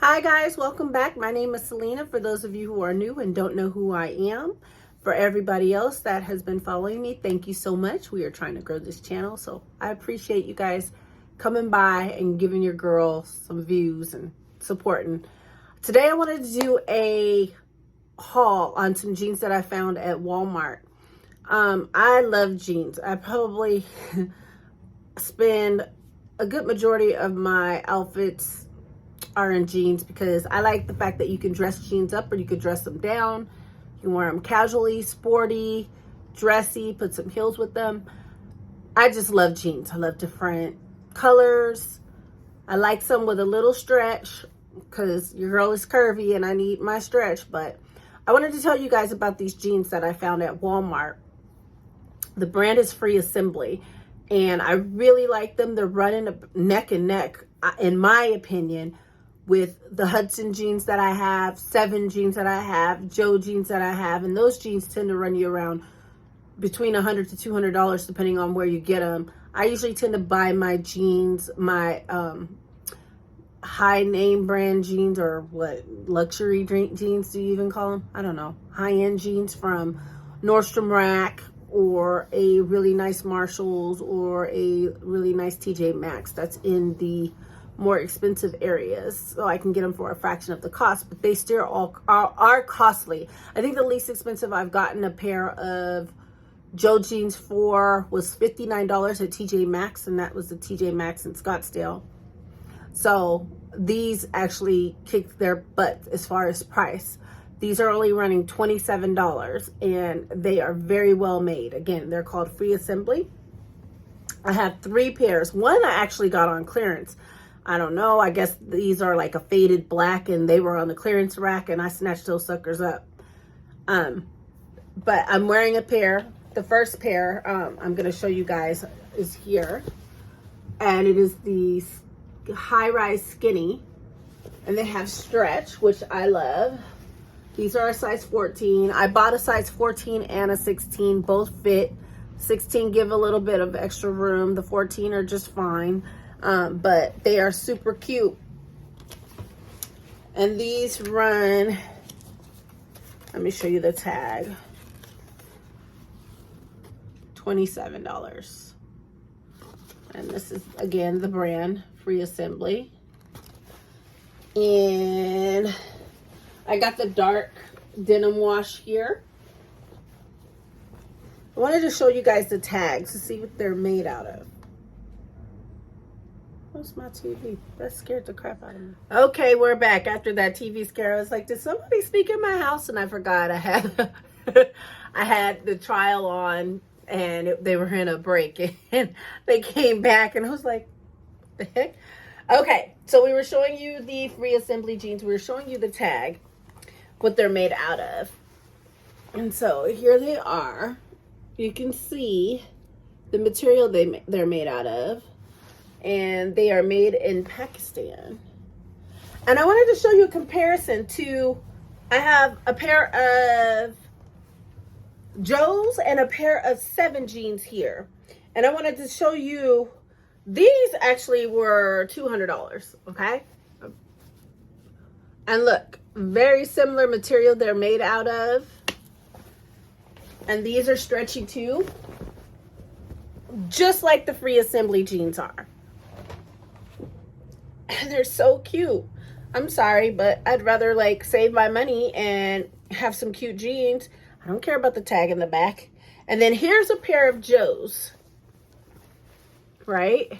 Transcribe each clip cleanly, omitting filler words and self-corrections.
Hi guys, welcome back. My name is Selena. For those of you who are new and don't know who I am, for everybody else that has been following me, thank you so much. We are trying to grow this channel, so I appreciate you guys coming by and giving your girl some views and supporting. Today I wanted to do a haul on some jeans that I found at Walmart. I love jeans. I probably spend a good majority of my outfits are in jeans because I like the fact that you can dress jeans up or you could dress them down. You can wear them casually, sporty, dressy, put some heels with them. I just love jeans. I love different colors. I like some with a little stretch because your girl is curvy and I need my stretch. But I wanted to tell you guys about these jeans that I found at Walmart. The brand is Free Assembly and I really like them. They're running neck and neck, in my opinion, with the Hudson jeans that I have, Seven jeans that I have, Joe jeans that I have, and those jeans tend to run you around between $100 to $200 depending on where you get them. I usually tend to buy my jeans, my high name brand jeans, or what luxury jeans do you even call them? I don't know. High end jeans from Nordstrom Rack, or a really nice Marshalls, or a really nice TJ Maxx that's in the more expensive areas, so I can get them for a fraction of the cost, but they still all are costly. I think the least expensive I've gotten a pair of Joe jeans for was $59 at TJ Maxx, and that was the TJ Maxx in Scottsdale. So these actually kicked their butt as far as price. These are only running $27 and they are very well made. Again, they're called Free Assembly. I have 3 pairs. One I actually got on clearance. I don't know. I guess these are like a faded black and they were on the clearance rack and I snatched those suckers up. But I'm wearing a pair. The first pair I'm going to show you guys is here. And it is the high-rise skinny. And they have stretch, which I love. These are a size 14. I bought a size 14 and a 16. Both fit. 16 give a little bit of extra room. The 14 are just fine. But they are super cute. And these run, let me show you the tag, $27. And this is, again, the brand Free Assembly. And I got the dark denim wash here. I wanted to show you guys the tags to see what they're made out of. Where's my TV? That scared the crap out of me. Okay, we're back after that TV scare. I was like, did somebody speak in my house? And I forgot I had I had the trial on and they were in a break and they came back and I was like, the heck? Okay, so we were showing you the Free Assembly jeans. We were showing you the tag, what they're made out of. And so here they are. You can see the material they're made out of. And they are made in Pakistan. And I wanted to show you a comparison to, I have a pair of Joe's and a pair of Seven jeans here. And I wanted to show you, these actually were $200, okay? And look, very similar material they're made out of. And these are stretchy too, just like the Free Assembly jeans are. They're so cute. I'm sorry, but I'd rather like save my money and have some cute jeans. I don't care about the tag in the back. And then here's a pair of Joe's, right?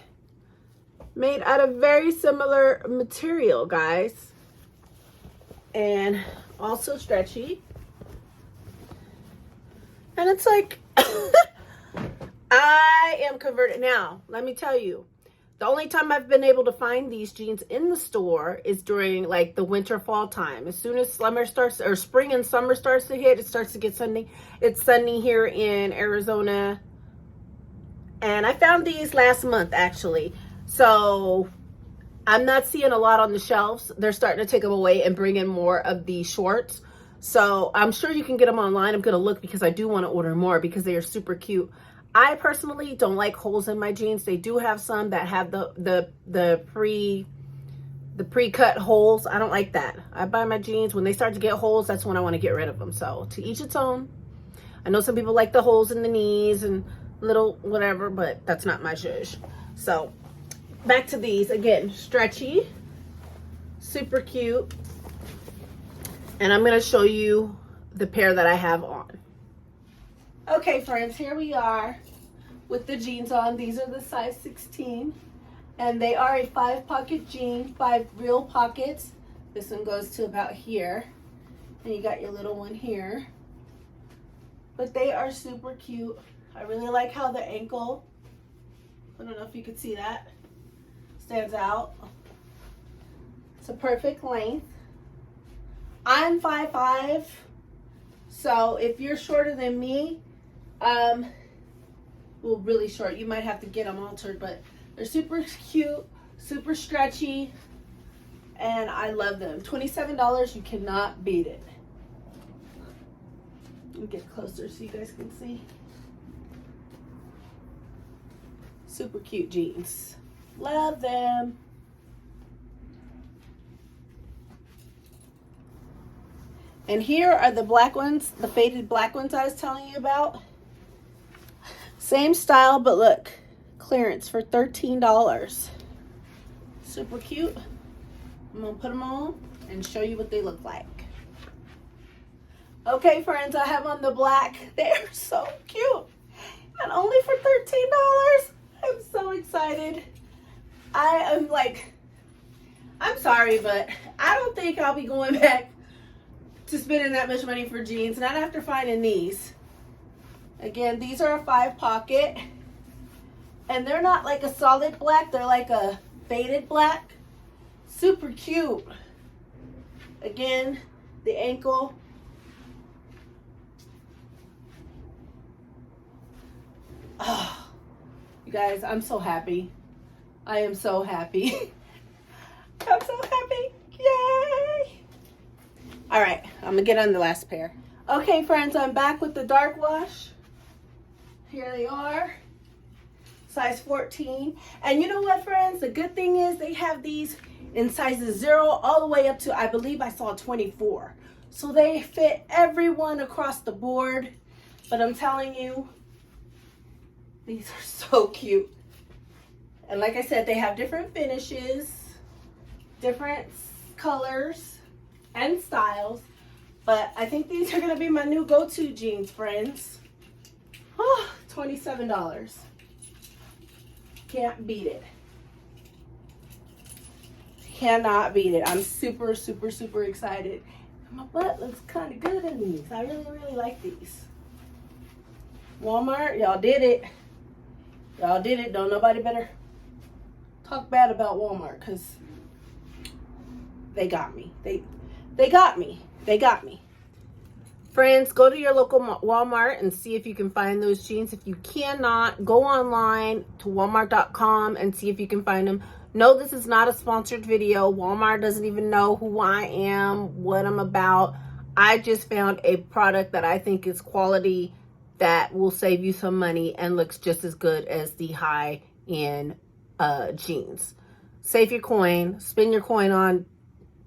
Made out of very similar material, guys. And also stretchy. And it's like, I am converted. Now, let me tell you, the only time I've been able to find these jeans in the store is during like the winter fall time. As soon as summer starts, or spring and summer starts to hit, it starts to get sunny. It's sunny here in Arizona. And I found these last month actually. So I'm not seeing a lot on the shelves. They're starting to take them away and bring in more of the shorts. So I'm sure you can get them online. I'm going to look because I do want to order more because they are super cute. I personally don't like holes in my jeans. They do have some that have the the pre-cut holes. I don't like that. I buy my jeans when they start to get holes. That's when I want to get rid of them. So to each its own. I know some people like the holes in the knees and little whatever, but that's not my zhuzh. So back to these again. Stretchy, super cute, and I'm going to show you the pair that I have on. Okay, friends, here we are with the jeans on. These are the size 16. And they are a 5-pocket jean, 5 real pockets. This one goes to about here. And you got your little one here. But they are super cute. I really like how the ankle, I don't know if you could see that, stands out. It's a perfect length. I'm 5'5", so if you're shorter than me, well, really short, you might have to get them altered, but they're super cute, super stretchy, and I love them. $27, you cannot beat it. Let me get closer so you guys can see. Super cute jeans. Love them. And here are the black ones, the faded black ones I was telling you about. Same style, but look. Clearance for $13. Super cute. I'm gonna put them on and show you what they look like. Okay, friends, I have on the black. They're so cute, and only for $13. I'm so excited. I am like, I'm sorry, but I don't think I'll be going back to spending that much money for jeans, not after finding these. Again, these are a 5-pocket. And they're not like a solid black. They're like a faded black. Super cute. Again, the ankle. Oh, you guys, I'm so happy. I am so happy. I'm so happy. Yay. All right, I'm going to get on the last pair. Okay, friends, I'm back with the dark wash. Here they are. Size 14. And you know what, friends? The good thing is they have these in sizes 0 all the way up to, I believe I saw 24. So they fit everyone across the board. But I'm telling you, these are so cute. And like I said, they have different finishes, different colors and styles. But I think these are going to be my new go-to jeans, friends. Oh, $27. Can't beat it. Cannot beat it. I'm super, super, super excited. My butt looks kind of good in these. I really, really like these. Walmart, y'all did it. Y'all did it. Don't nobody better talk bad about Walmart, because they got me. They got me. They got me. Friends, go to your local Walmart and see if you can find those jeans. If you cannot, go online to walmart.com and see if you can find them. No, this is not a sponsored video. Walmart doesn't even know who I am, what I'm about. I just found a product that I think is quality, that will save you some money and looks just as good as the high-end jeans. Save your coin, spend your coin on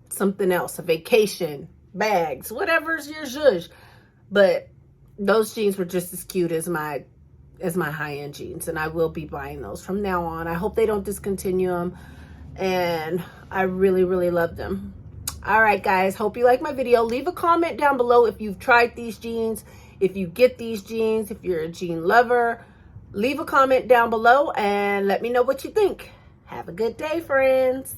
something else, a vacation, bags, whatever's your zhuzh. But those jeans were just as cute as my high-end jeans, and I will be buying those from now on. I hope they don't discontinue them, and I really, really love them. All right, guys, hope you like my video. Leave a comment down below if you've tried these jeans, if you get these jeans, if you're a jean lover. Leave a comment down below and let me know what you think. Have a good day, friends.